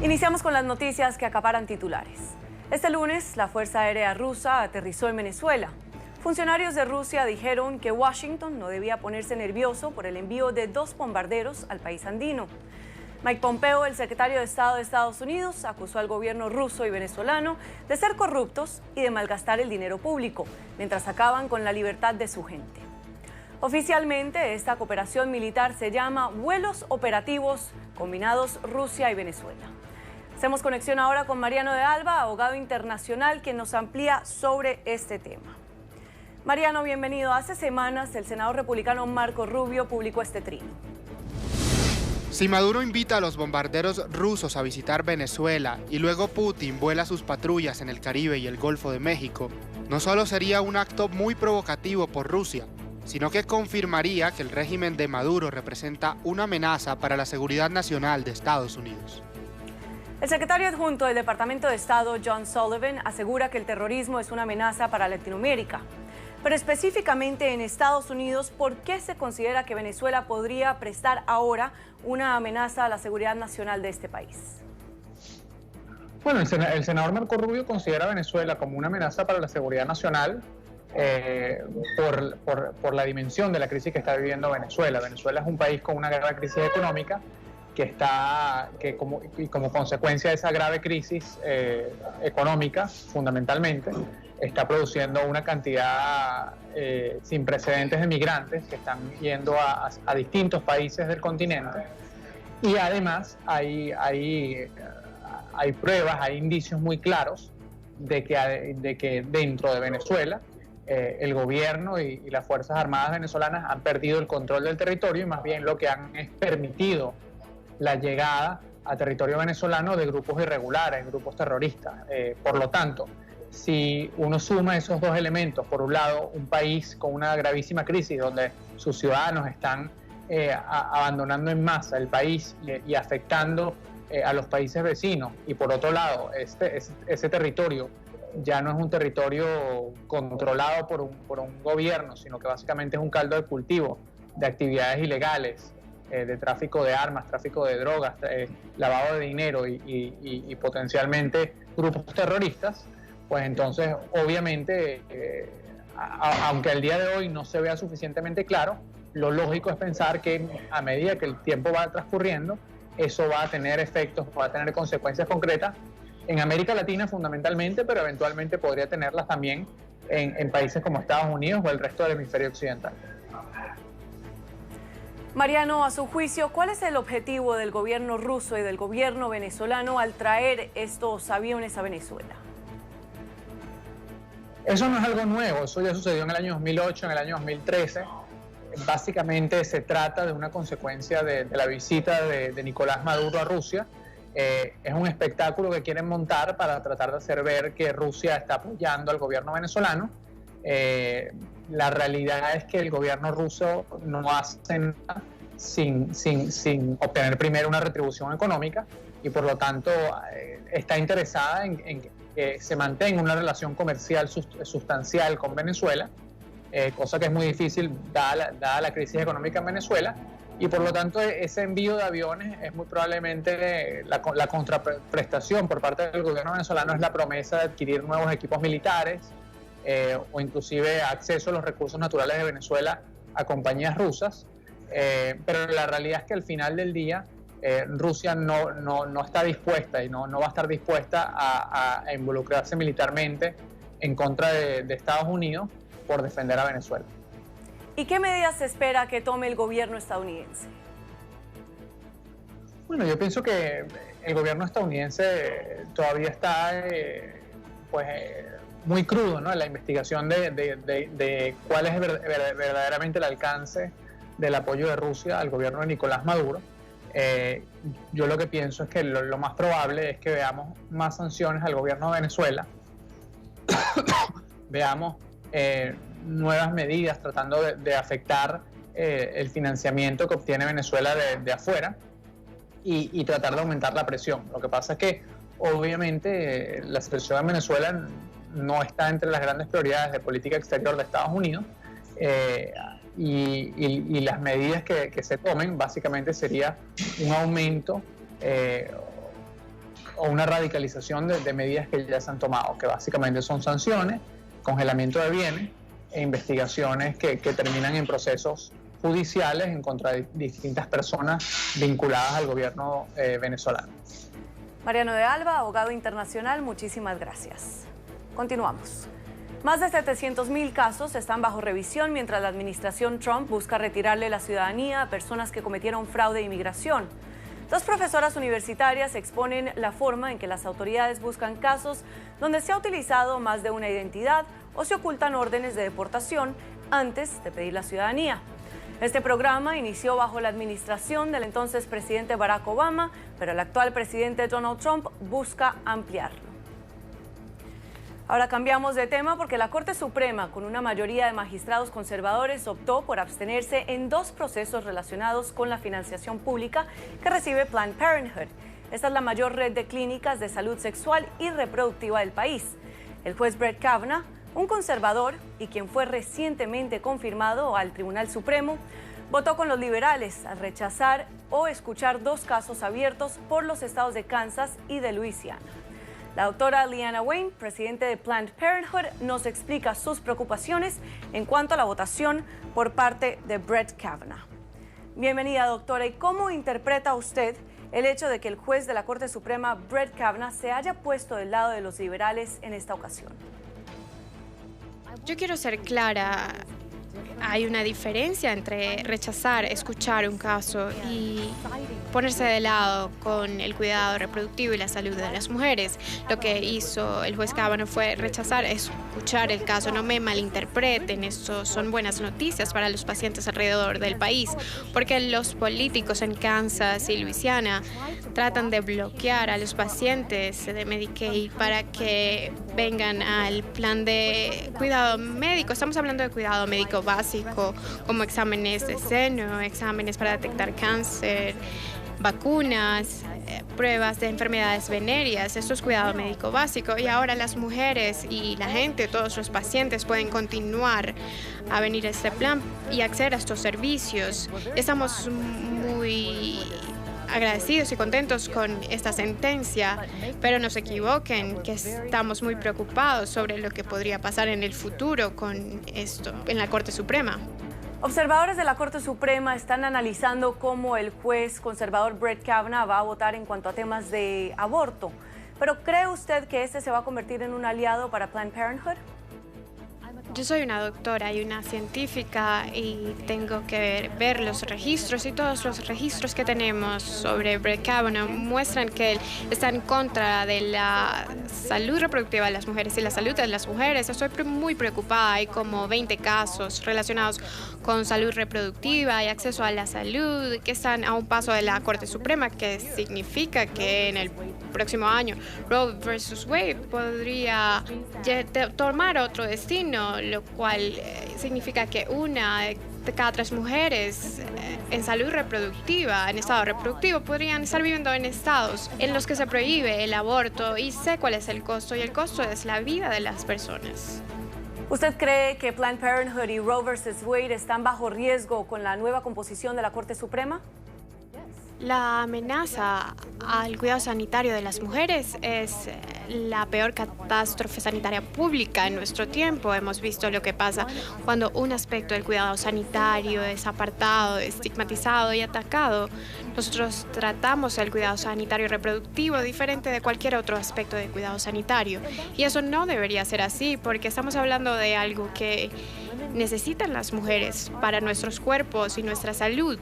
Iniciamos con las noticias que acaparan titulares. Este lunes, la Fuerza Aérea Rusa aterrizó en Venezuela. Funcionarios de Rusia dijeron que Washington no debía ponerse nervioso por el envío de 2 bombarderos al país andino. Mike Pompeo, el secretario de Estado de Estados Unidos, acusó al gobierno ruso y venezolano de ser corruptos y de malgastar el dinero público, mientras acaban con la libertad de su gente. Oficialmente, esta cooperación militar se llama Vuelos Operativos Combinados Rusia y Venezuela. Hacemos conexión ahora con Mariano de Alba, abogado internacional, quien nos amplía sobre este tema. Mariano, bienvenido. Hace semanas el senador republicano Marco Rubio publicó este trino. Si Maduro invita a los bombarderos rusos a visitar Venezuela y luego Putin vuela sus patrullas en el Caribe y el Golfo de México, no solo sería un acto muy provocativo por Rusia, sino que confirmaría que el régimen de Maduro representa una amenaza para la seguridad nacional de Estados Unidos. El secretario adjunto del Departamento de Estado, John Sullivan, asegura que el terrorismo es una amenaza para Latinoamérica. Pero específicamente en Estados Unidos, ¿por qué se considera que Venezuela podría prestar ahora una amenaza a la seguridad nacional de este país? Bueno, el senador Marco Rubio considera a Venezuela como una amenaza para la seguridad nacional por la dimensión de la crisis que está viviendo Venezuela. Venezuela es un país con una grave crisis económica que como consecuencia de esa grave crisis económica, fundamentalmente, está produciendo una cantidad sin precedentes de migrantes que están yendo a distintos países del continente. Y además hay pruebas, hay indicios muy claros de que dentro de Venezuela el gobierno y las Fuerzas Armadas venezolanas han perdido el control del territorio y más bien lo que han es permitido la llegada a territorio venezolano de grupos irregulares, grupos terroristas. Por lo tanto, si uno suma esos dos elementos, por un lado, un país con una gravísima crisis donde sus ciudadanos están abandonando en masa el país y afectando a los países vecinos, y por otro lado, ese territorio ya no es un territorio controlado por un gobierno, sino que básicamente es un caldo de cultivo de actividades ilegales, de tráfico de armas, tráfico de drogas, lavado de dinero y potencialmente grupos terroristas, pues entonces obviamente, aunque al día de hoy no se vea suficientemente claro, lo lógico es pensar que a medida que el tiempo va transcurriendo, eso va a tener efectos, va a tener consecuencias concretas en América Latina fundamentalmente, pero eventualmente podría tenerlas también en países como Estados Unidos o el resto del hemisferio occidental. Mariano, a su juicio, ¿cuál es el objetivo del gobierno ruso y del gobierno venezolano al traer estos aviones a Venezuela? Eso no es algo nuevo, eso ya sucedió en el año 2008, en el año 2013. Básicamente se trata de una consecuencia de la visita de Nicolás Maduro a Rusia. Es un espectáculo que quieren montar para tratar de hacer ver que Rusia está apoyando al gobierno venezolano. La realidad es que el gobierno ruso no hace nada sin obtener primero una retribución económica y por lo tanto está interesada en que se mantenga una relación comercial sustancial con Venezuela, cosa que es muy difícil dada la crisis económica en Venezuela, y por lo tanto ese envío de aviones es muy probablemente la contraprestación por parte del gobierno venezolano, es la promesa de adquirir nuevos equipos militares, o inclusive acceso a los recursos naturales de Venezuela a compañías rusas, pero la realidad es que al final del día Rusia no está dispuesta y no va a estar dispuesta a involucrarse militarmente en contra de Estados Unidos por defender a Venezuela. ¿Y qué medidas se espera que tome el gobierno estadounidense? Bueno, yo pienso que el gobierno estadounidense todavía está muy crudo, ¿no?, en la investigación de cuál es verdaderamente el alcance del apoyo de Rusia al gobierno de Nicolás Maduro. Yo lo que pienso es que lo más probable es que veamos más sanciones al gobierno de Venezuela, veamos nuevas medidas tratando de afectar el financiamiento que obtiene Venezuela de afuera y tratar de aumentar la presión. Lo que pasa es que obviamente la situación en Venezuela no está entre las grandes prioridades de política exterior de Estados Unidos, y las medidas que se tomen básicamente sería un aumento o una radicalización de medidas que ya se han tomado, que básicamente son sanciones, congelamiento de bienes e investigaciones que terminan en procesos judiciales en contra de distintas personas vinculadas al gobierno venezolano. Mariano de Alba, abogado internacional, muchísimas gracias. Continuamos. Más de 700.000 casos están bajo revisión mientras la administración Trump busca retirarle la ciudadanía a personas que cometieron fraude de inmigración. Dos profesoras universitarias exponen la forma en que las autoridades buscan casos donde se ha utilizado más de una identidad o se ocultan órdenes de deportación antes de pedir la ciudadanía. Este programa inició bajo la administración del entonces presidente Barack Obama, pero el actual presidente Donald Trump busca ampliarlo. Ahora cambiamos de tema porque la Corte Suprema, con una mayoría de magistrados conservadores, optó por abstenerse en dos procesos relacionados con la financiación pública que recibe Planned Parenthood. Esta es la mayor red de clínicas de salud sexual y reproductiva del país. El juez Brett Kavanaugh, un conservador y quien fue recientemente confirmado al Tribunal Supremo, votó con los liberales al rechazar o escuchar dos casos abiertos por los estados de Kansas y de Luisiana. La doctora Leana Wane, presidente de Planned Parenthood, nos explica sus preocupaciones en cuanto a la votación por parte de Brett Kavanaugh. Bienvenida, doctora. ¿Y cómo interpreta usted el hecho de que el juez de la Corte Suprema, Brett Kavanaugh, se haya puesto del lado de los liberales en esta ocasión? Yo quiero ser clara. Hay una diferencia entre rechazar, escuchar un caso y ponerse de lado con el cuidado reproductivo y la salud de las mujeres. Lo que hizo el juez Kavanaugh fue rechazar, escuchar el caso. No me malinterpreten, esto son buenas noticias para los pacientes alrededor del país, porque los políticos en Kansas y Luisiana tratan de bloquear a los pacientes de Medicaid para que vengan al plan de cuidado médico. Estamos hablando de cuidado médico básico, como exámenes de seno, exámenes para detectar cáncer, vacunas, pruebas de enfermedades venéreas. Esto es cuidado médico básico. Y ahora las mujeres y la gente, todos los pacientes pueden continuar a venir a este plan y acceder a estos servicios. Estamos muy agradecidos y contentos con esta sentencia, pero no se equivoquen que estamos muy preocupados sobre lo que podría pasar en el futuro con esto en la Corte Suprema. Observadores de la Corte Suprema están analizando cómo el juez conservador Brett Kavanaugh va a votar en cuanto a temas de aborto. ¿Pero cree usted que este se va a convertir en un aliado para Planned Parenthood? Yo soy una doctora y una científica y tengo que ver los registros, y todos los registros que tenemos sobre Brett Kavanaugh muestran que él está en contra de la salud reproductiva de las mujeres y la salud de las mujeres. Estoy muy preocupada. Hay como 20 casos relacionados con salud reproductiva y acceso a la salud que están a un paso de la Corte Suprema, que significa que en el próximo año Roe versus Wade podría tomar otro destino, lo cual significa que una de cada 3 mujeres en salud reproductiva, en estado reproductivo, podrían estar viviendo en estados en los que se prohíbe el aborto, y sé cuál es el costo, y el costo es la vida de las personas. ¿Usted cree que Planned Parenthood y Roe versus Wade están bajo riesgo con la nueva composición de la Corte Suprema? La amenaza al cuidado sanitario de las mujeres es la peor catástrofe sanitaria pública en nuestro tiempo. Hemos visto lo que pasa cuando un aspecto del cuidado sanitario es apartado, estigmatizado y atacado. Nosotros tratamos el cuidado sanitario reproductivo diferente de cualquier otro aspecto del cuidado sanitario. Y eso no debería ser así, porque estamos hablando de algo que necesitan las mujeres para nuestros cuerpos y nuestra salud.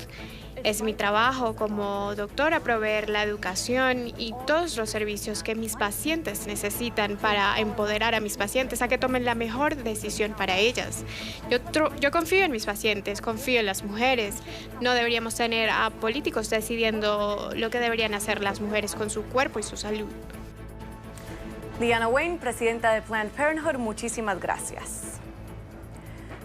Es mi trabajo como doctora proveer la educación y todos los servicios que mis pacientes necesitan para empoderar a mis pacientes a que tomen la mejor decisión para ellas. Yo confío en mis pacientes, confío en las mujeres. No deberíamos tener a políticos decidiendo lo que deberían hacer las mujeres con su cuerpo y su salud. Leana Wane, presidenta de Planned Parenthood, muchísimas gracias.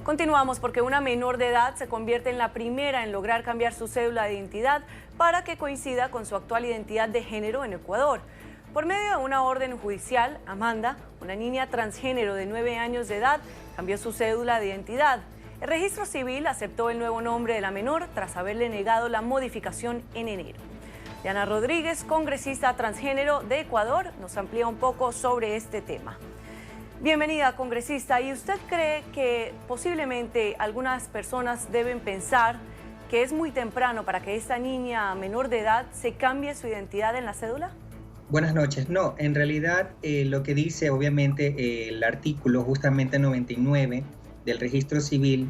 Continuamos porque una menor de edad se convierte en la primera en lograr cambiar su cédula de identidad para que coincida con su actual identidad de género en Ecuador. Por medio de una orden judicial, Amanda, una niña transgénero de 9 años de edad, cambió su cédula de identidad. El registro civil aceptó el nuevo nombre de la menor tras haberle negado la modificación en enero. Diana Rodríguez, congresista transgénero de Ecuador, nos amplía un poco sobre este tema. Bienvenida, congresista. ¿Y usted cree que posiblemente algunas personas deben pensar que es muy temprano para que esta niña menor de edad se cambie su identidad en la cédula? Buenas noches. No, en realidad lo que dice obviamente el artículo justamente 99 del registro civil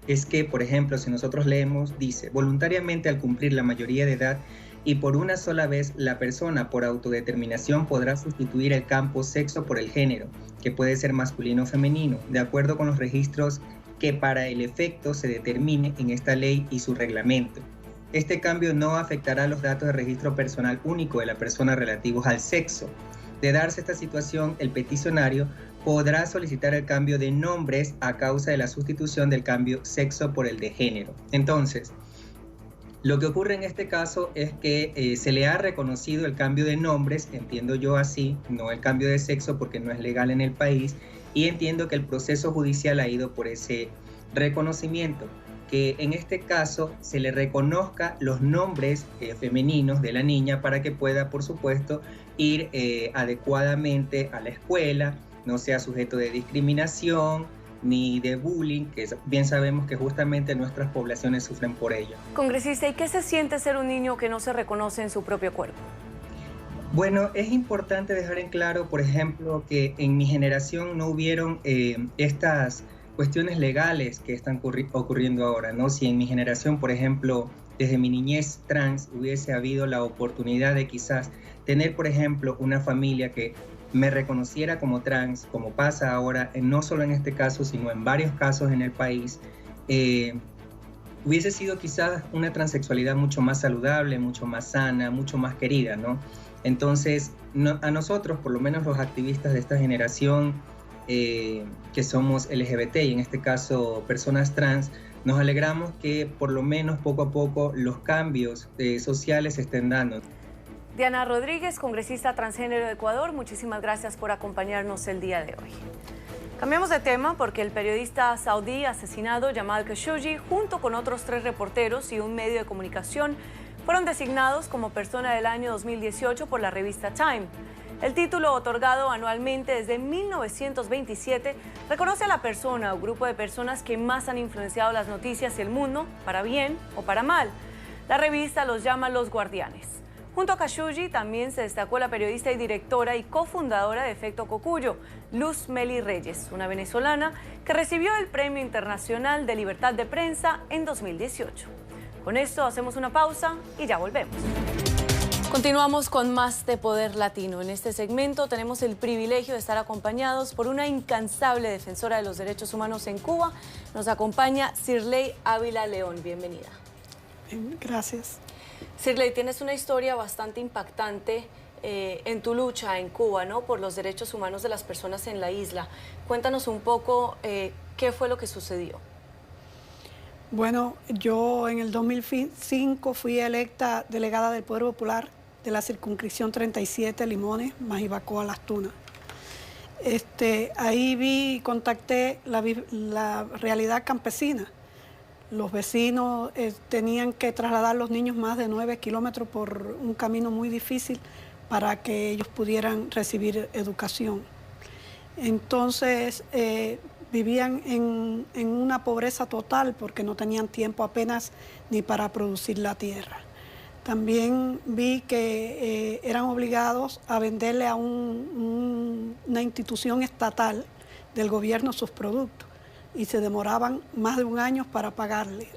es que, por ejemplo, si nosotros leemos, dice, voluntariamente al cumplir la mayoría de edad y por una sola vez la persona por autodeterminación podrá sustituir el campo sexo por el género, que puede ser masculino o femenino, de acuerdo con los registros que para el efecto se determine en esta ley y su reglamento. Este cambio no afectará los datos de registro personal único de la persona relativos al sexo. De darse esta situación, el peticionario podrá solicitar el cambio de nombres a causa de la sustitución del cambio sexo por el de género. Entonces, lo que ocurre en este caso es que se le ha reconocido el cambio de nombres, entiendo yo así, no el cambio de sexo porque no es legal en el país, y entiendo que el proceso judicial ha ido por ese reconocimiento, que en este caso se le reconozca los nombres femeninos de la niña para que pueda, por supuesto, ir adecuadamente a la escuela, no sea sujeto de discriminación ni de bullying, que bien sabemos que justamente nuestras poblaciones sufren por ello. Congresista, ¿y qué se siente ser un niño que no se reconoce en su propio cuerpo? Bueno, es importante dejar en claro, por ejemplo, que en mi generación no hubieron estas cuestiones legales que están ocurriendo ahora, ¿no? Si en mi generación, por ejemplo, desde mi niñez trans hubiese habido la oportunidad de quizás tener, por ejemplo, una familia que me reconociera como trans, como pasa ahora, no solo en este caso, sino en varios casos en el país, hubiese sido quizás una transexualidad mucho más saludable, mucho más sana, mucho más querida, ¿no? Entonces, a nosotros, por lo menos los activistas de esta generación, que somos LGBT y en este caso personas trans, nos alegramos que por lo menos poco a poco los cambios sociales se estén dando. Diana Rodríguez, congresista transgénero de Ecuador, muchísimas gracias por acompañarnos el día de hoy. Cambiamos de tema porque el periodista saudí asesinado Jamal Khashoggi, junto con otros 3 reporteros y un medio de comunicación, fueron designados como persona del año 2018 por la revista Time. El título, otorgado anualmente desde 1927, reconoce a la persona o grupo de personas que más han influenciado las noticias y el mundo, para bien o para mal. La revista los llama los guardianes. Junto a Khashoggi también se destacó la periodista y directora y cofundadora de Efecto Cocuyo, Luz Meli Reyes, una venezolana que recibió el Premio Internacional de Libertad de Prensa en 2018. Con esto hacemos una pausa y ya volvemos. Continuamos con más de Poder Latino. En este segmento tenemos el privilegio de estar acompañados por una incansable defensora de los derechos humanos en Cuba. Nos acompaña Sirley Ávila León. Bienvenida. Gracias. Sirley, tienes una historia bastante impactante en tu lucha en Cuba, ¿no? Por los derechos humanos de las personas en la isla. Cuéntanos un poco qué fue lo que sucedió. Bueno, yo en el 2005 fui electa delegada del Poder Popular de la circunscripción 37 Limones, Majibacoa, Las Tunas. Ahí vi y contacté la realidad campesina. Los vecinos tenían que trasladar a los niños más de 9 kilómetros por un camino muy difícil para que ellos pudieran recibir educación. Entonces, vivían en una pobreza total porque no tenían tiempo apenas ni para producir la tierra. También vi que eran obligados a venderle a una institución estatal del gobierno sus productos y se demoraban más de un año para pagarle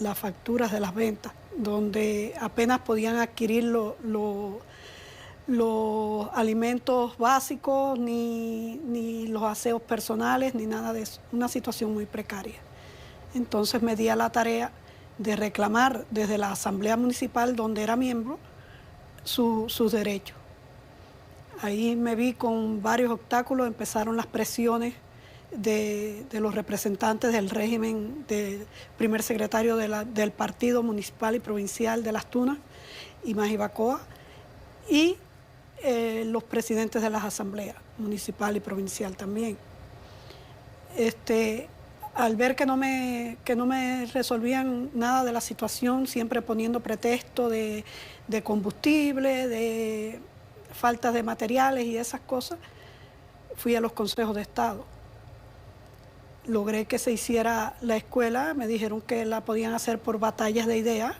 las facturas de las ventas, donde apenas podían adquirir los alimentos básicos, ni los aseos personales, ni nada de eso. Una situación muy precaria. Entonces me di a la tarea de reclamar desde la Asamblea Municipal, donde era miembro, sus derechos. Ahí me vi con varios obstáculos, empezaron las presiones de los representantes del régimen, del primer secretario del Partido Municipal y Provincial de Las Tunas y Majibacoa, y los presidentes de las asambleas municipal y provincial también. Al ver que no me resolvían nada de la situación, siempre poniendo pretexto de combustible, de falta de materiales y esas cosas, fui a los consejos de Estado. Logré que se hiciera la escuela, me dijeron que la podían hacer por batallas de ideas,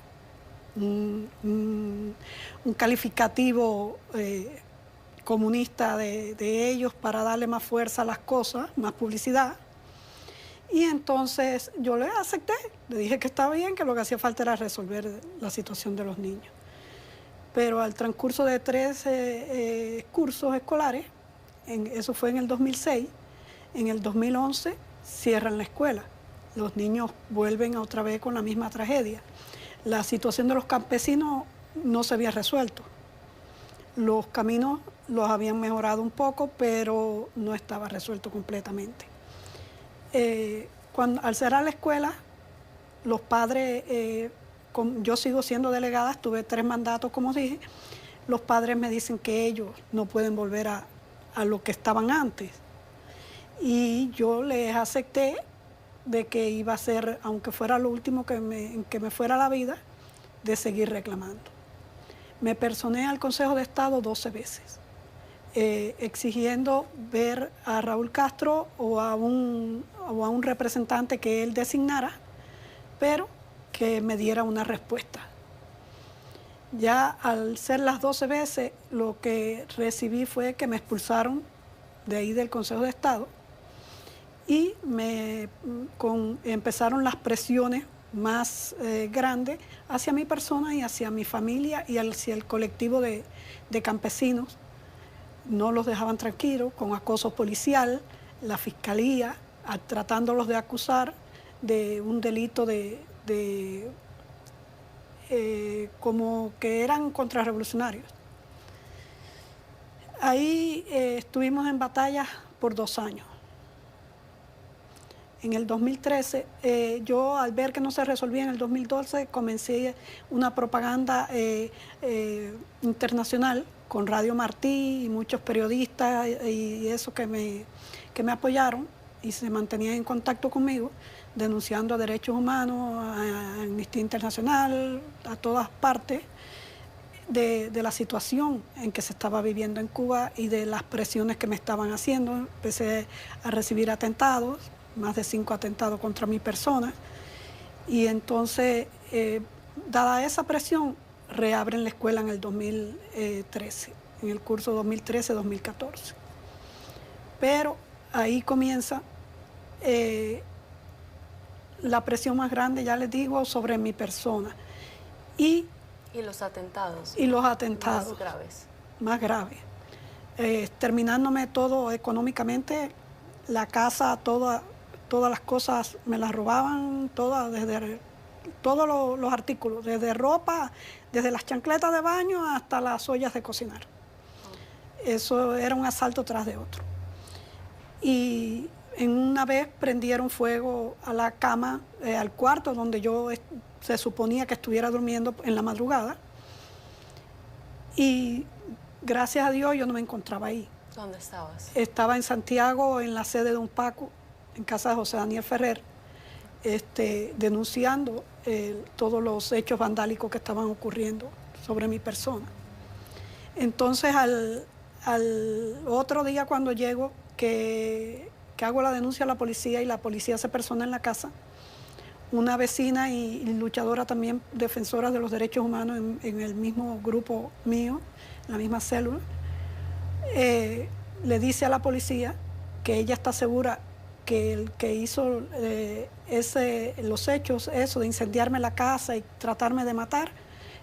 un calificativo comunista de ellos para darle más fuerza a las cosas, más publicidad. Y entonces yo le acepté, le dije que estaba bien, que lo que hacía falta era resolver la situación de los niños. Pero al transcurso de 3 cursos escolares, eso fue en el 2006, en el 2011 cierran la escuela. Los niños vuelven otra vez con la misma tragedia. La situación de los campesinos no se había resuelto. Los caminos los habían mejorado un poco, pero no estaba resuelto completamente. Al cerrar la escuela, los padres, yo sigo siendo delegada, tuve 3 mandatos, como dije, los padres me dicen que ellos no pueden volver a lo que estaban antes. Y yo les acepté de que iba a ser, aunque fuera lo último en que me fuera la vida, de seguir reclamando. Me personé al Consejo de Estado 12 veces. Exigiendo ver a Raúl Castro o a un representante que él designara, pero que me diera una respuesta. Ya al ser las 12 veces, lo que recibí fue que me expulsaron de ahí del Consejo de Estado y empezaron las presiones más grandes hacia mi persona y hacia mi familia y hacia el colectivo de campesinos. No los dejaban tranquilos, con acoso policial, la fiscalía tratándolos de acusar de un delito como que eran contrarrevolucionarios. Ahí estuvimos en batalla por 2 años. En el 2013, yo al ver que no se resolvía en el 2012, comencé una propaganda internacional con Radio Martí y muchos periodistas y eso que me apoyaron y se mantenían en contacto conmigo, denunciando a derechos humanos, a Amnistía Internacional, a todas partes, de la situación en que se estaba viviendo en Cuba y de las presiones que me estaban haciendo. Empecé a recibir atentados, más de 5 atentados contra mi persona, y entonces, dada esa presión, reabren la escuela en el 2013, en el curso 2013-2014. Pero ahí comienza la presión más grande, ya les digo, sobre mi persona. Y los atentados. Y los atentados. Más graves. Más graves. Terminándome todo económicamente, la casa, todas las cosas me las robaban, todas, desde todos los artículos, desde ropa, desde las chancletas de baño hasta las ollas de cocinar. Eso era un asalto tras de otro. Y en una vez prendieron fuego a la cama, al cuarto donde yo se suponía que estuviera durmiendo en la madrugada. Y gracias a Dios yo no me encontraba ahí. ¿Dónde estabas? Estaba en Santiago, en la sede de Don Paco, en casa de José Daniel Ferrer, denunciando todos los hechos vandálicos que estaban ocurriendo sobre mi persona. Entonces, al otro día cuando llego, que hago la denuncia a la policía y la policía se persona en la casa, una vecina y luchadora también, defensora de los derechos humanos en el mismo grupo mío, en la misma célula, le dice a la policía que ella está segura que el que hizo los hechos, eso de incendiarme la casa y tratarme de matar,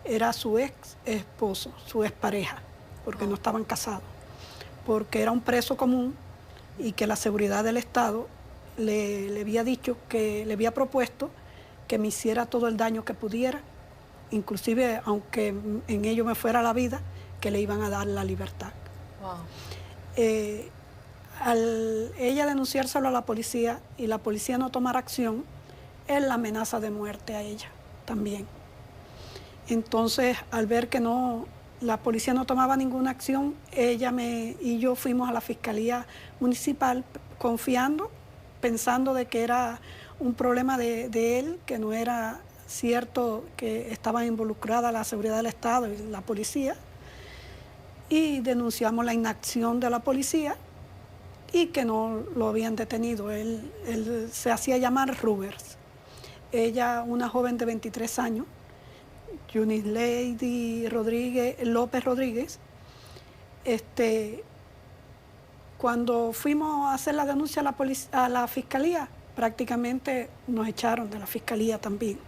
era su ex esposo, su expareja, porque no estaban casados, porque era un preso común y que la seguridad del Estado le había dicho, que le había propuesto que me hiciera todo el daño que pudiera, inclusive aunque en ello me fuera la vida, que le iban a dar la libertad. Wow. Al ella denunciárselo a la policía y la policía no tomar acción, él la amenaza de muerte a ella también. Entonces, al ver que la policía no tomaba ninguna acción, ella y yo fuimos a la Fiscalía Municipal confiando pensando de que era un problema de él, que no era cierto que estaba involucrada la seguridad del Estado y la policía, y denunciamos la inacción de la policía y que no lo habían detenido. Él se hacía llamar Rubers. Ella, una joven de 23 años, Eunice Lady López Rodríguez, cuando fuimos a hacer la denuncia a la fiscalía, prácticamente nos echaron de la fiscalía también.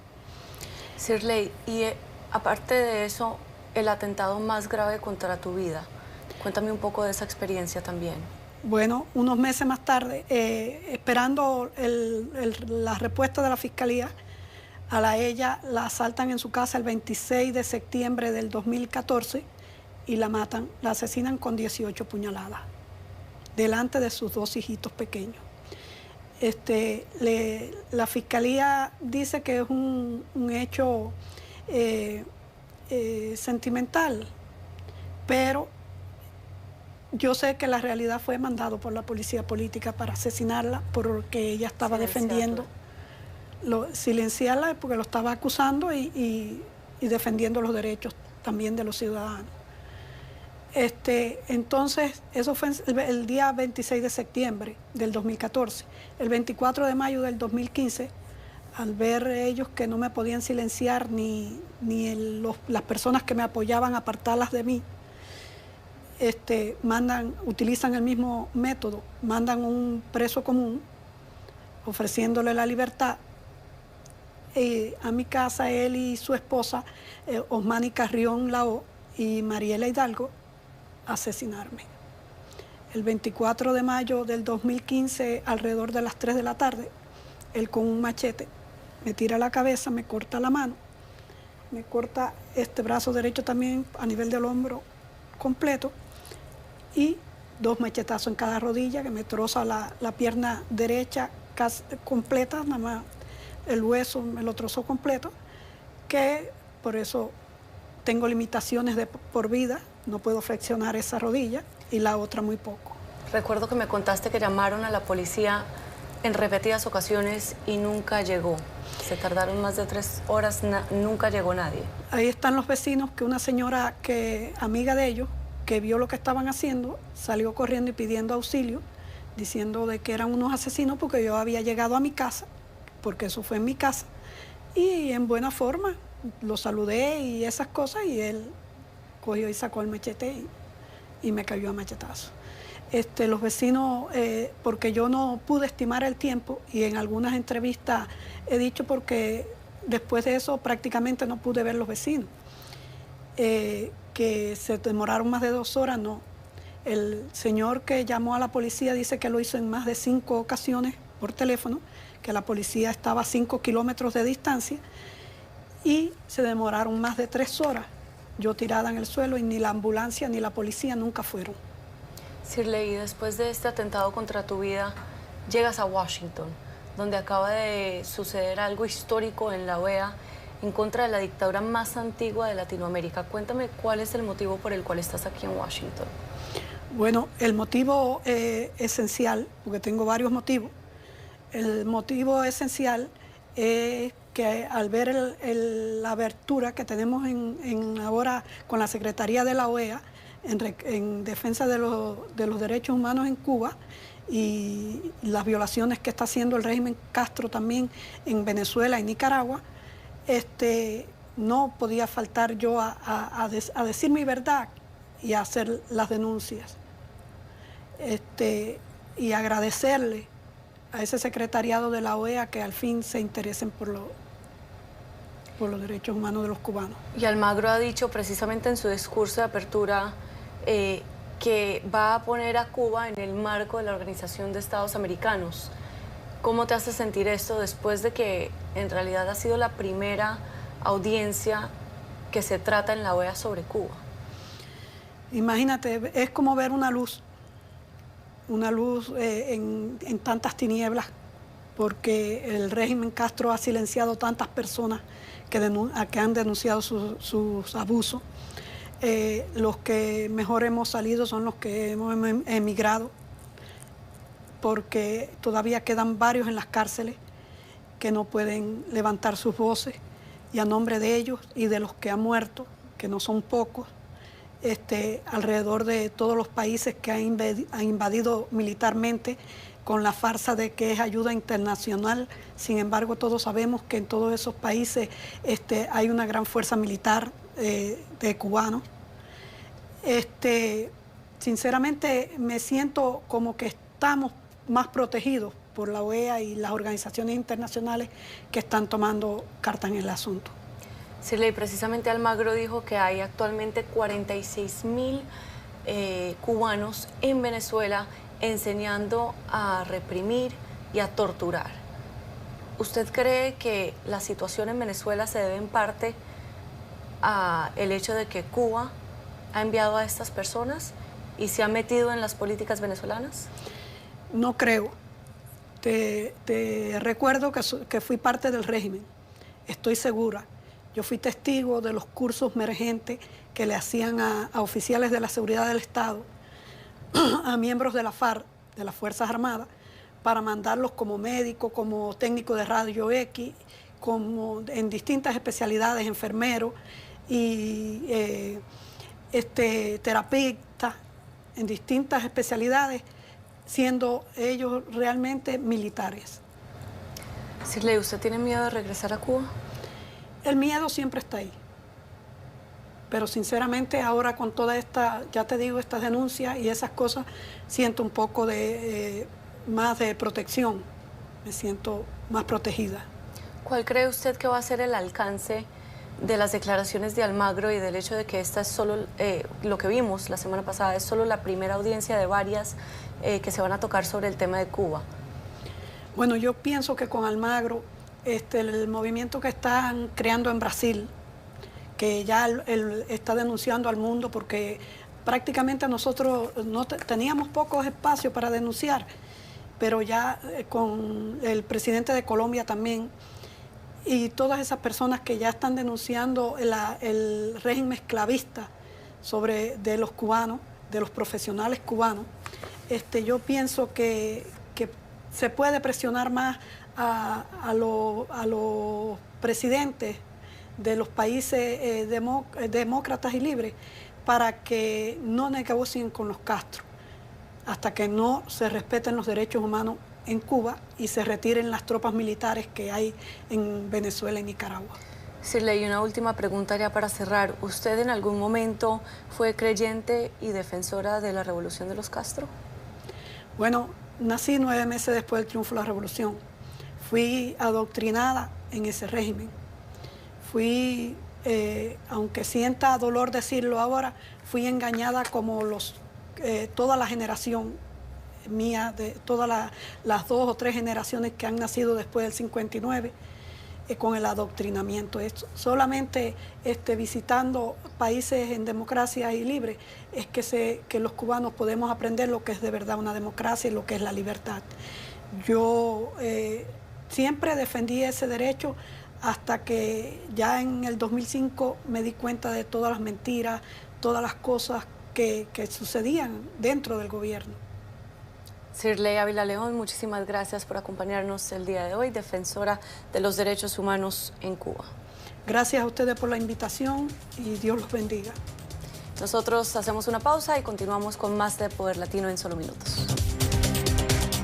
Shirley, y aparte de eso, el atentado más grave contra tu vida. Cuéntame un poco de esa experiencia también. Bueno, unos meses más tarde, esperando la respuesta de la fiscalía, ella la asaltan en su casa el 26 de septiembre del 2014 y la matan, la asesinan con 18 puñaladas, delante de sus 2 hijitos pequeños. La fiscalía dice que es un hecho sentimental, pero yo sé que la realidad fue mandado por la policía política para asesinarla porque ella estaba defendiendo, silenciarla porque lo estaba acusando y defendiendo los derechos también de los ciudadanos. Entonces, eso fue el día 26 de septiembre del 2014. El 24 de mayo del 2015, al ver ellos que no me podían silenciar ni las personas que me apoyaban apartarlas de mí, utilizan el mismo método, mandan un preso común ofreciéndole la libertad a mi casa, él y su esposa, Osmani Carrión Lao y Mariela Hidalgo, asesinarme. El 24 de mayo del 2015, alrededor de las 3 de la tarde, él con un machete me tira la cabeza, me corta la mano, me corta este brazo derecho también a nivel del hombro completo y 2 machetazos en cada rodilla que me troza la pierna derecha casi completa, nada más el hueso me lo trozó completo, que por eso tengo limitaciones por vida, no puedo flexionar esa rodilla y la otra muy poco. Recuerdo que me contaste que llamaron a la policía en repetidas ocasiones y nunca llegó. Se tardaron más de 3 horas, nunca llegó nadie. Ahí están los vecinos, que una señora amiga de ellos, que vio lo que estaban haciendo, salió corriendo y pidiendo auxilio, diciendo de que eran unos asesinos porque yo había llegado a mi casa, porque eso fue en mi casa, y en buena forma lo saludé y esas cosas, y él cogió y sacó el machete y me cayó a machetazo. Los vecinos, porque yo no pude estimar el tiempo, y en algunas entrevistas he dicho porque después de eso prácticamente no pude ver los vecinos, que se demoraron más de 2 horas, no. El señor que llamó a la policía dice que lo hizo en más de 5 ocasiones por teléfono, que la policía estaba a 5 kilómetros de distancia y se demoraron más de 3 horas. Yo tirada en el suelo y ni la ambulancia ni la policía nunca fueron. Shirley, después de este atentado contra tu vida, llegas a Washington, donde acaba de suceder algo histórico en la OEA en contra de la dictadura más antigua de Latinoamérica. Cuéntame cuál es el motivo por el cual estás aquí en Washington. Bueno, el motivo esencial, porque tengo varios motivos, el motivo esencial es que al ver la abertura que tenemos ahora con la Secretaría de la OEA en defensa de los derechos humanos en Cuba y las violaciones que está haciendo el régimen Castro también en Venezuela y Nicaragua, no podía faltar yo a decir mi verdad y a hacer las denuncias. Y agradecerle a ese secretariado de la OEA que al fin se interesen por los derechos humanos de los cubanos. Y Almagro ha dicho precisamente en su discurso de apertura que va a poner a Cuba en el marco de la Organización de Estados Americanos. ¿Cómo te hace sentir esto después de que en realidad ha sido la primera audiencia que se trata en la OEA sobre Cuba? Imagínate, es como ver una luz en tantas tinieblas, porque el régimen Castro ha silenciado tantas personas que han denunciado sus abusos. Los que mejor hemos salido son los que hemos emigrado, porque todavía quedan varios en las cárceles que no pueden levantar sus voces, y a nombre de ellos y de los que han muerto, que no son pocos, alrededor de todos los países que han invadido militarmente con la farsa de que es ayuda internacional. Sin embargo, todos sabemos que en todos esos países hay una gran fuerza militar de cubanos. Sinceramente, me siento como que estamos más protegidos por la OEA y las organizaciones internacionales que están tomando cartas en el asunto. Shirley, precisamente Almagro dijo que hay actualmente 46.000 cubanos en Venezuela enseñando a reprimir y a torturar. ¿Usted cree que la situación en Venezuela se debe en parte al hecho de que Cuba ha enviado a estas personas y se ha metido en las políticas venezolanas? No creo. Te recuerdo que fui parte del régimen. Estoy segura. Yo fui testigo de los cursos emergentes que le hacían a oficiales de la seguridad del Estado, a miembros de la FARC, de las Fuerzas Armadas, para mandarlos como médico, como técnico de radio X, como en distintas especialidades, enfermeros y terapeutas, en distintas especialidades, siendo ellos realmente militares. Shirley, ¿usted tiene miedo de regresar a Cuba? El miedo siempre está ahí. Pero sinceramente ahora con toda esta, ya te digo, estas denuncias y esas cosas, siento un poco más de protección. Me siento más protegida. ¿Cuál cree usted que va a ser el alcance de las declaraciones de Almagro y del hecho de que esta es solo, lo que vimos la semana pasada, es solo la primera audiencia de varias que se van a tocar sobre el tema de Cuba? Bueno, yo pienso que con Almagro, el movimiento que están creando en Brasil, que ya él está denunciando al mundo, porque prácticamente nosotros no teníamos pocos espacios para denunciar, pero ya con el presidente de Colombia también, y todas esas personas que ya están denunciando el régimen esclavista de los cubanos, de los profesionales cubanos, yo pienso que se puede presionar más a los presidentes de los países demócratas y libres para que no negocien con los Castro hasta que no se respeten los derechos humanos en Cuba y se retiren las tropas militares que hay en Venezuela y Nicaragua. Shirley, una última pregunta ya para cerrar. ¿Usted en algún momento fue creyente y defensora de la revolución de los Castro? Bueno, nací 9 meses después del triunfo de la revolución. Fui adoctrinada en ese régimen. Fui, aunque sienta dolor decirlo ahora, fui engañada como toda la generación mía, de todas las 2 o 3 generaciones que han nacido después del 59, con el adoctrinamiento. Solamente visitando países en democracia y libre es que los cubanos podemos aprender lo que es de verdad una democracia y lo que es la libertad. Yo siempre defendí ese derecho hasta que ya en el 2005 me di cuenta de todas las mentiras, todas las cosas que sucedían dentro del gobierno. Shirley Ávila León, muchísimas gracias por acompañarnos el día de hoy, defensora de los derechos humanos en Cuba. Gracias a ustedes por la invitación y Dios los bendiga. Nosotros hacemos una pausa y continuamos con más de Poder Latino en solo minutos.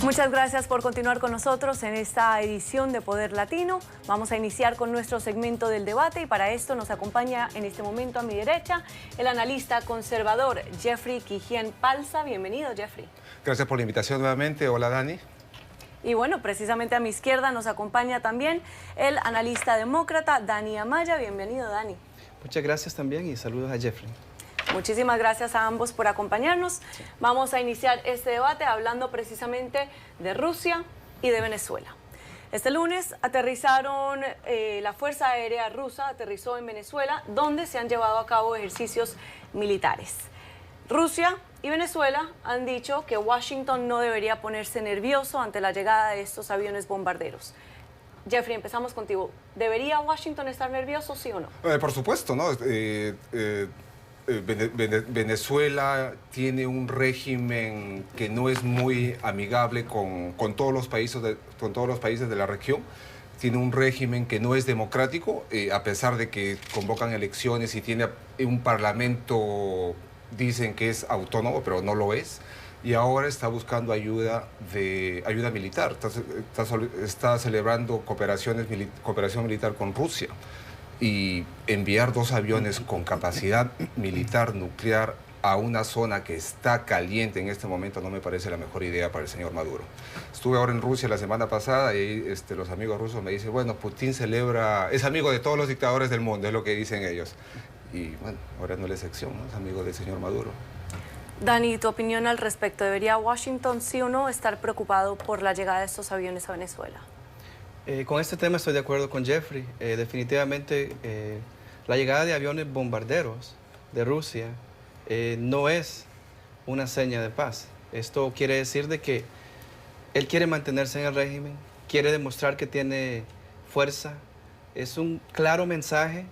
Muchas gracias por continuar con nosotros en esta edición de Poder Latino. Vamos a iniciar con nuestro segmento del debate y para esto nos acompaña en este momento a mi derecha el analista conservador Jeffrey Quijien Palza. Bienvenido, Jeffrey. Gracias por la invitación nuevamente. Hola, Dani. Y bueno, precisamente a mi izquierda nos acompaña también el analista demócrata Dani Amaya. Bienvenido, Dani. Muchas gracias también y saludos a Jeffrey. Muchísimas gracias a ambos por acompañarnos. Sí. Vamos a iniciar este debate hablando precisamente de Rusia y de Venezuela. Este lunes aterrizaron, la Fuerza Aérea Rusa aterrizó en Venezuela, donde se han llevado a cabo ejercicios militares. Rusia y Venezuela han dicho que Washington no debería ponerse nervioso ante la llegada de estos aviones bombarderos. Jeffrey, empezamos contigo. ¿Debería Washington estar nervioso, sí o no? Por supuesto, ¿no? Venezuela tiene un régimen que no es muy amigable con todos los países de la región. Tiene un régimen que no es democrático, a pesar de que convocan elecciones y tiene un parlamento, dicen que es autónomo, pero no lo es. Y ahora está buscando ayuda militar. Está celebrando cooperación militar con Rusia. Y enviar 2 aviones con capacidad militar nuclear a una zona que está caliente en este momento no me parece la mejor idea para el señor Maduro. Estuve ahora en Rusia la semana pasada y los amigos rusos me dicen, bueno, Putin es amigo de todos los dictadores del mundo, es lo que dicen ellos. Y bueno, ahora no es excepción, ¿no? Es amigo del señor Maduro. Dani, ¿tu opinión al respecto? ¿Debería Washington, sí o no, estar preocupado por la llegada de estos aviones a Venezuela? Con este tema estoy de acuerdo con Jeffrey. Definitivamente la llegada de aviones bombarderos de Rusia no es una seña de paz. Esto quiere decir de que él quiere mantenerse en el régimen, quiere demostrar que tiene fuerza. Es un claro mensaje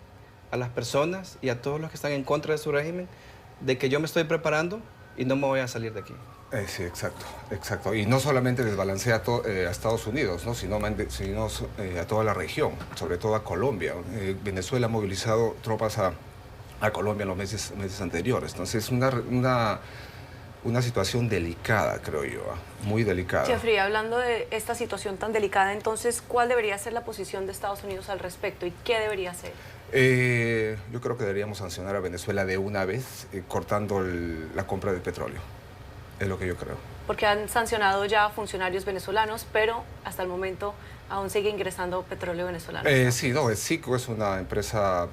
a las personas y a todos los que están en contra de su régimen de que yo me estoy preparando y no me voy a salir de aquí. Sí, exacto. Y no solamente desbalancea a Estados Unidos, ¿no? sino a toda la región, sobre todo a Colombia. Venezuela ha movilizado tropas a Colombia en los meses anteriores. Entonces es una situación delicada, creo yo, muy delicada. Jeffrey, hablando de esta situación tan delicada, entonces, ¿cuál debería ser la posición de Estados Unidos al respecto y qué debería hacer? Yo creo que deberíamos sancionar a Venezuela de una vez, cortando la compra del petróleo. Es lo que yo creo. Porque han sancionado ya a funcionarios venezolanos, pero hasta el momento aún sigue ingresando petróleo venezolano. Sí, no, Citgo es una empresa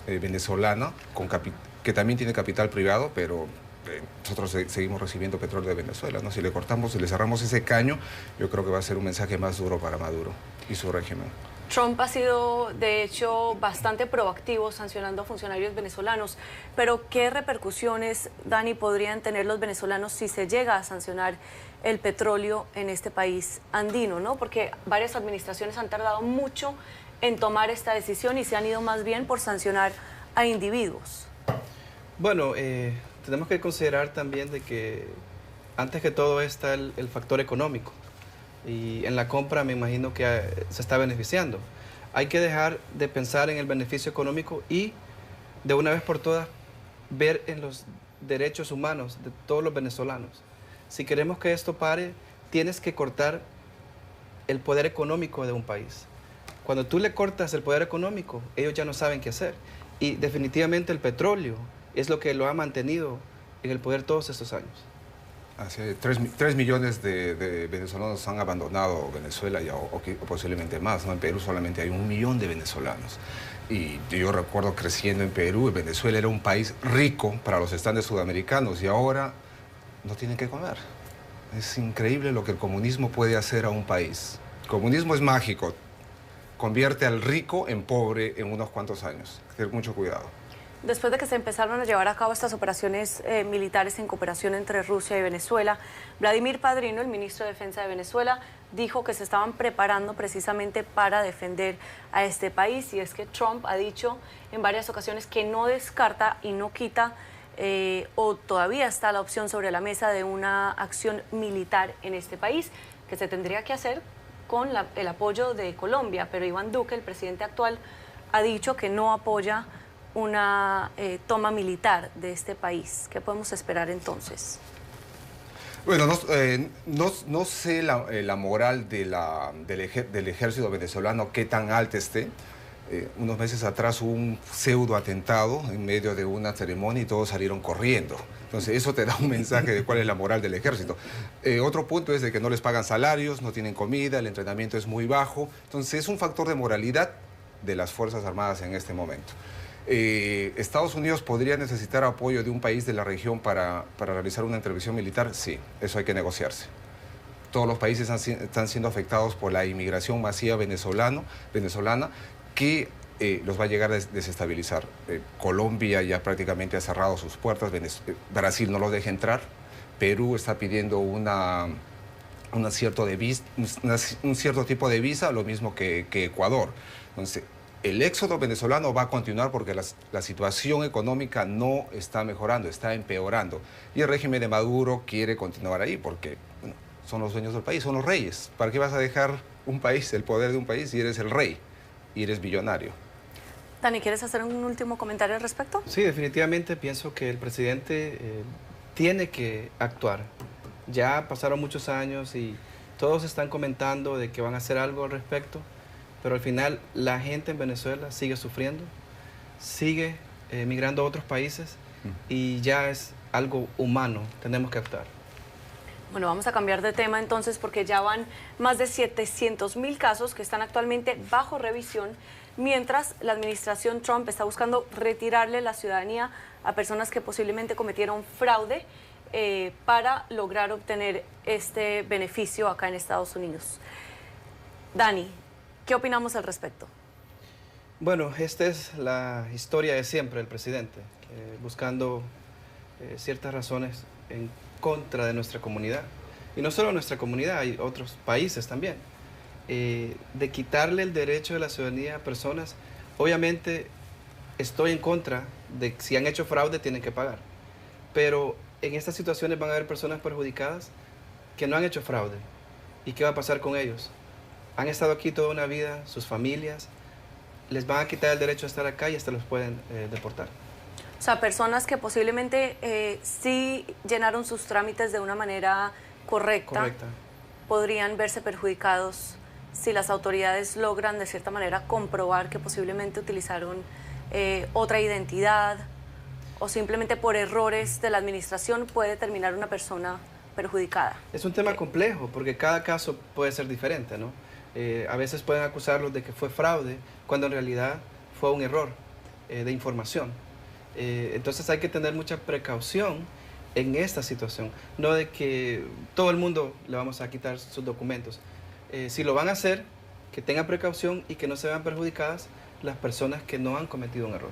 venezolana que también tiene capital privado, pero nosotros seguimos recibiendo petróleo de Venezuela, ¿no? Si le cerramos ese caño, yo creo que va a ser un mensaje más duro para Maduro y su régimen. Trump ha sido, de hecho, bastante proactivo sancionando a funcionarios venezolanos, pero ¿qué repercusiones, Dani, podrían tener los venezolanos si se llega a sancionar el petróleo en este país andino, ¿no? Porque varias administraciones han tardado mucho en tomar esta decisión y se han ido más bien por sancionar a individuos. Bueno, tenemos que considerar también de que antes que todo está el factor económico. Y en la compra me imagino que se está beneficiando. Hay que dejar de pensar en el beneficio económico y de una vez por todas ver en los derechos humanos de todos los venezolanos. Si queremos que esto pare, tienes que cortar el poder económico de un país. Cuando tú le cortas el poder económico, ellos ya no saben qué hacer. Y definitivamente el petróleo es lo que lo ha mantenido en el poder todos estos años. Hace 3 millones de venezolanos han abandonado Venezuela o posiblemente más, ¿no? En Perú solamente hay 1 millón de venezolanos. Y yo recuerdo creciendo en Perú, Venezuela era un país rico para los estándares sudamericanos y ahora no tienen que comer. Es increíble lo que el comunismo puede hacer a un país. El comunismo es mágico, convierte al rico en pobre en unos cuantos años. Hay que tener mucho cuidado. Después de que se empezaron a llevar a cabo estas operaciones militares en cooperación entre Rusia y Venezuela, Vladimir Padrino, el ministro de Defensa de Venezuela, dijo que se estaban preparando precisamente para defender a este país. Y es que Trump ha dicho en varias ocasiones que no descarta y no quita o todavía está la opción sobre la mesa de una acción militar en este país, que se tendría que hacer con el apoyo de Colombia. Pero Iván Duque, el presidente actual, ha dicho que no apoya una toma militar de este país. ¿Qué podemos esperar entonces? Bueno, no sé la moral del ejército venezolano, qué tan alta esté. Unos meses atrás hubo un pseudo atentado en medio de una ceremonia y todos salieron corriendo. Entonces eso te da un mensaje de cuál es la moral del ejército. Otro punto es de que no les pagan salarios, no tienen comida, el entrenamiento es muy bajo. Entonces es un factor de moralidad de las Fuerzas Armadas en este momento. ¿Estados Unidos podría necesitar apoyo de un país de la región para realizar una intervención militar? Sí, eso hay que negociarse. Todos los países están siendo afectados por la inmigración masiva venezolana que los va a llegar a desestabilizar. Colombia ya prácticamente ha cerrado sus puertas, Brasil no los deja entrar, Perú está pidiendo un cierto tipo de visa, lo mismo que Ecuador. Entonces, el éxodo venezolano va a continuar porque la situación económica no está mejorando, está empeorando. Y el régimen de Maduro quiere continuar ahí porque bueno, son los dueños del país, son los reyes. ¿Para qué vas a dejar un país, el poder de un país, si eres el rey y eres billonario? Dani, ¿quieres hacer un último comentario al respecto? Sí, definitivamente pienso que el presidente tiene que actuar. Ya pasaron muchos años y todos están comentando de que van a hacer algo al respecto, pero al final la gente en Venezuela sigue sufriendo, sigue migrando a otros países y ya es algo humano, tenemos que actuar. Bueno, vamos a cambiar de tema entonces porque ya van más de 700.000 casos que están actualmente bajo revisión, mientras la administración Trump está buscando retirarle la ciudadanía a personas que posiblemente cometieron fraude para lograr obtener este beneficio acá en Estados Unidos. Dani, ¿qué opinamos al respecto? Bueno, esta es la historia de siempre del presidente, buscando ciertas razones en contra de nuestra comunidad. Y no solo nuestra comunidad, hay otros países también. De quitarle el derecho de la ciudadanía a personas, obviamente estoy en contra de que si han hecho fraude tienen que pagar. Pero en estas situaciones van a haber personas perjudicadas que no han hecho fraude. ¿Y qué va a pasar con ellos? Han estado aquí toda una vida, sus familias, les van a quitar el derecho a estar acá y hasta los pueden deportar. O sea, personas que posiblemente sí llenaron sus trámites de una manera correcta, podrían verse perjudicados si las autoridades logran de cierta manera comprobar que posiblemente utilizaron otra identidad o simplemente por errores de la administración puede terminar una persona perjudicada. Es un tema complejo porque cada caso puede ser diferente, ¿no? A veces pueden acusarlos de que fue fraude cuando en realidad fue un error de información. Entonces hay que tener mucha precaución en esta situación, no de que todo el mundo le vamos a quitar sus documentos. Si lo van a hacer, que tengan precaución y que no se vean perjudicadas las personas que no han cometido un error.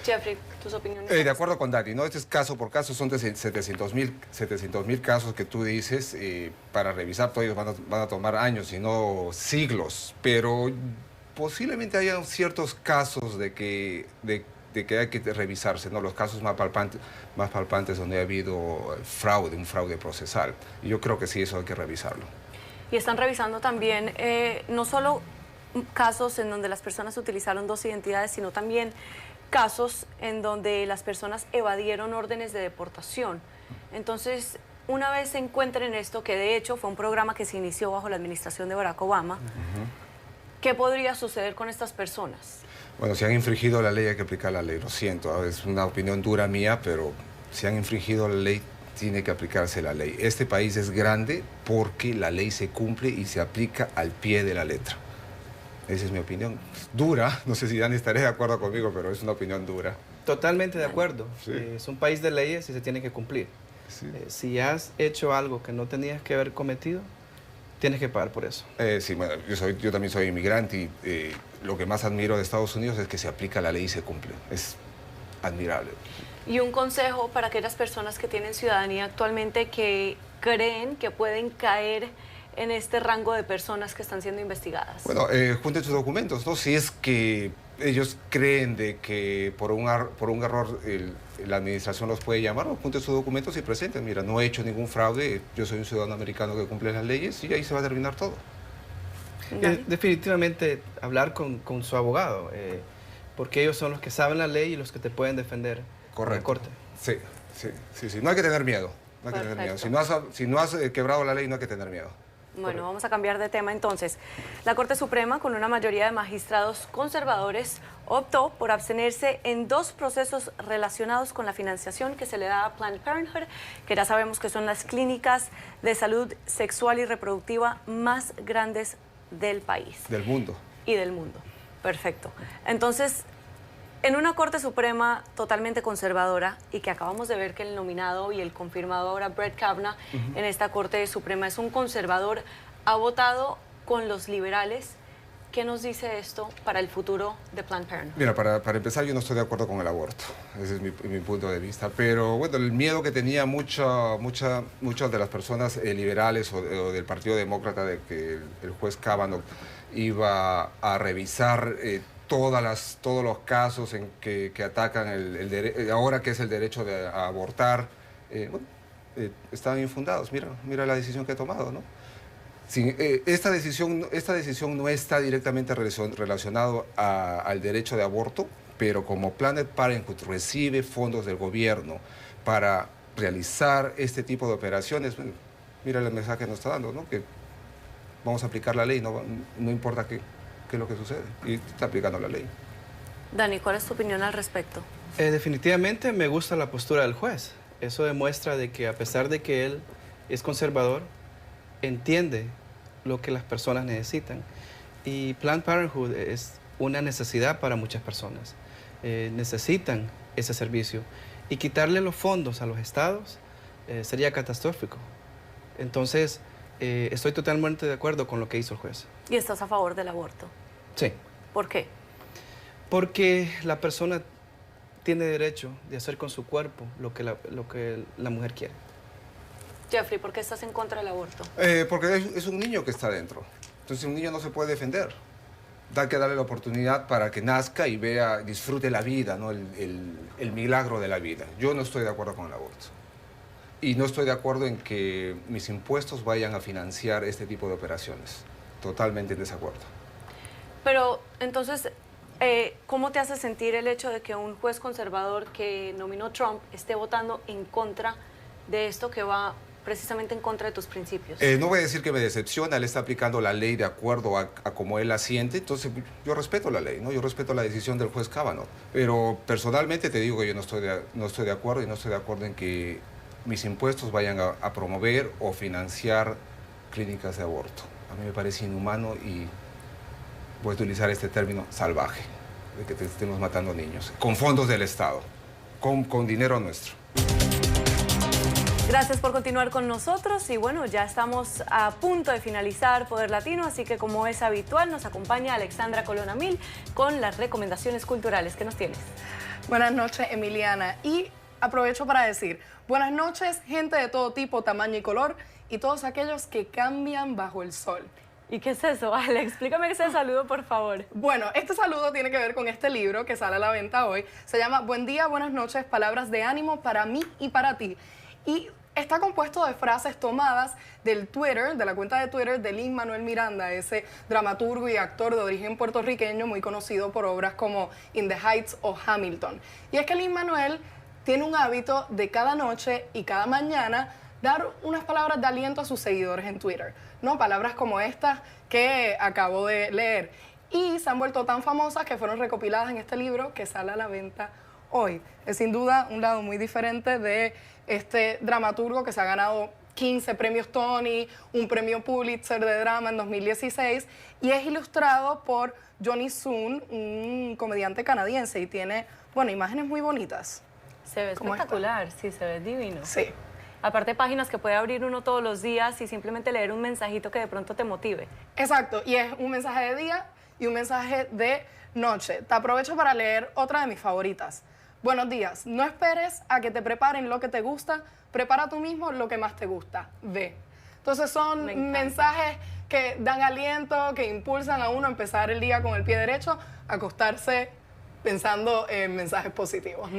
Jeffrey, ¿tus opiniones? De acuerdo con Dani, ¿no? Este es caso por caso, son de 700.000 casos que tú dices, para revisar todos ellos van a tomar años, si no siglos, pero posiblemente haya ciertos casos de que hay que revisarse, ¿no? Los casos más palpantes donde ha habido fraude, un fraude procesal. Y yo creo que sí, eso hay que revisarlo. Y están revisando también no solo casos en donde las personas utilizaron dos identidades, sino también casos en donde las personas evadieron órdenes de deportación. Entonces, una vez se encuentren esto, que de hecho fue un programa que se inició bajo la administración de Barack Obama, ¿qué podría suceder con estas personas? Bueno, si han infringido la ley hay que aplicar la ley, lo siento, es una opinión dura mía, pero si han infringido la ley tiene que aplicarse la ley. Este país es grande porque la ley se cumple y se aplica al pie de la letra. Esa es mi opinión. Dura, no sé si Dani estaré de acuerdo conmigo, pero es una opinión dura. Totalmente de acuerdo. Sí. Es un país de leyes y se tiene que cumplir. Sí. Si has hecho algo que no tenías que haber cometido, tienes que pagar por eso. Sí, bueno, yo también soy inmigrante y lo que más admiro de Estados Unidos es que se aplica la ley y se cumple. Es admirable. Y un consejo para aquellas personas que tienen ciudadanía actualmente que creen que pueden caer en este rango de personas que están siendo investigadas. Bueno, junten sus documentos, ¿no? Si es que ellos creen de que por un error la administración los puede llamar, junten sus documentos y presenten. Mira, no he hecho ningún fraude, yo soy un ciudadano americano que cumple las leyes y ahí se va a terminar todo. Definitivamente hablar con su abogado, porque ellos son los que saben la ley y los que te pueden defender. Correcto. En la corte. Sí. No hay que tener miedo. No hay que tener miedo. Si no has quebrado la ley, no hay que tener miedo. Bueno, vamos a cambiar de tema entonces. La Corte Suprema, con una mayoría de magistrados conservadores, optó por abstenerse en dos procesos relacionados con la financiación que se le da a Planned Parenthood, que ya sabemos que son las clínicas de salud sexual y reproductiva más grandes del país. Del mundo. Y del mundo. Perfecto. Entonces, en una Corte Suprema totalmente conservadora y que acabamos de ver que el nominado y el confirmado ahora Brett Kavanaugh en esta Corte Suprema es un conservador, ha votado con los liberales. ¿Qué nos dice esto para el futuro de Planned Parenthood? Mira, para empezar, yo no estoy de acuerdo con el aborto. Ese es mi punto de vista. Pero bueno, el miedo que tenía muchas de las personas liberales o del Partido Demócrata de que el juez Kavanaugh iba a revisar todos los casos en que atacan ahora que es el derecho a abortar. Estaban infundados. Mira la decisión que he tomado, ¿no? Esta decisión no está directamente relacionada al derecho de aborto, pero como Planned Parenthood recibe fondos del gobierno para realizar este tipo de operaciones, mira el mensaje que nos está dando, ¿no? Que vamos a aplicar la ley, no importa qué es lo que sucede, y está aplicando la ley. Dani, ¿cuál es tu opinión al respecto? Definitivamente me gusta la postura del juez. Eso demuestra de que a pesar de que él es conservador, entiende lo que las personas necesitan. Y Planned Parenthood es una necesidad para muchas personas. Necesitan ese servicio. Y quitarle los fondos a los estados sería catastrófico. Entonces, estoy totalmente de acuerdo con lo que hizo el juez. ¿Y estás a favor del aborto? Sí. ¿Por qué? Porque la persona tiene derecho de hacer con su cuerpo lo que la mujer quiere. Jeffrey, ¿por qué estás en contra del aborto? Porque es un niño que está dentro. Entonces un niño no se puede defender. Hay que darle la oportunidad para que nazca y disfrute la vida, ¿no? el milagro de la vida. Yo no estoy de acuerdo con el aborto. Y no estoy de acuerdo en que mis impuestos vayan a financiar este tipo de operaciones. Totalmente en desacuerdo. Pero, entonces, ¿cómo te hace sentir el hecho de que un juez conservador que nominó Trump esté votando en contra de esto que va precisamente en contra de tus principios? No voy a decir que me decepciona, él está aplicando la ley de acuerdo a como él la siente, entonces yo respeto la ley, ¿no? Yo respeto la decisión del juez Kavanaugh, pero personalmente te digo que yo no estoy de acuerdo y no estoy de acuerdo en que mis impuestos vayan a promover o financiar clínicas de aborto. A mí me parece inhumano y voy a utilizar este término salvaje, de que estemos matando niños, con fondos del Estado, con dinero nuestro. Gracias por continuar con nosotros y bueno, ya estamos a punto de finalizar Poder Latino, así que como es habitual nos acompaña Alexandra Colón Mil con las recomendaciones culturales. ¿Qué nos tienes? Buenas noches, Emiliana, y aprovecho para decir buenas noches, gente de todo tipo, tamaño y color y todos aquellos que cambian bajo el sol. ¿Y qué es eso, Ale? Explícame ese saludo, por favor. Bueno, este saludo tiene que ver con este libro que sale a la venta hoy. Se llama Buen día, buenas noches, palabras de ánimo para mí y para ti. Y está compuesto de frases tomadas del Twitter, de la cuenta de Twitter de Lin-Manuel Miranda, ese dramaturgo y actor de origen puertorriqueño muy conocido por obras como In the Heights o Hamilton. Y es que Lin-Manuel tiene un hábito de cada noche y cada mañana dar unas palabras de aliento a sus seguidores en Twitter, ¿no? Palabras como estas que acabo de leer. Y se han vuelto tan famosas que fueron recopiladas en este libro que sale a la venta hoy. Es sin duda un lado muy diferente de este dramaturgo que se ha ganado 15 premios Tony, un premio Pulitzer de drama en 2016 y es ilustrado por Johnny Soon, un comediante canadiense y tiene, bueno, imágenes muy bonitas. Se ve espectacular, sí, se ve divino. Sí. Aparte, páginas que puede abrir uno todos los días y simplemente leer un mensajito que de pronto te motive. Exacto, y es un mensaje de día y un mensaje de noche. Te aprovecho para leer otra de mis favoritas. Buenos días, no esperes a que te preparen lo que te gusta, prepara tú mismo lo que más te gusta. Ve. Entonces son mensajes que dan aliento, que impulsan a uno a empezar el día con el pie derecho, a acostarse pensando en mensajes positivos, ¿no?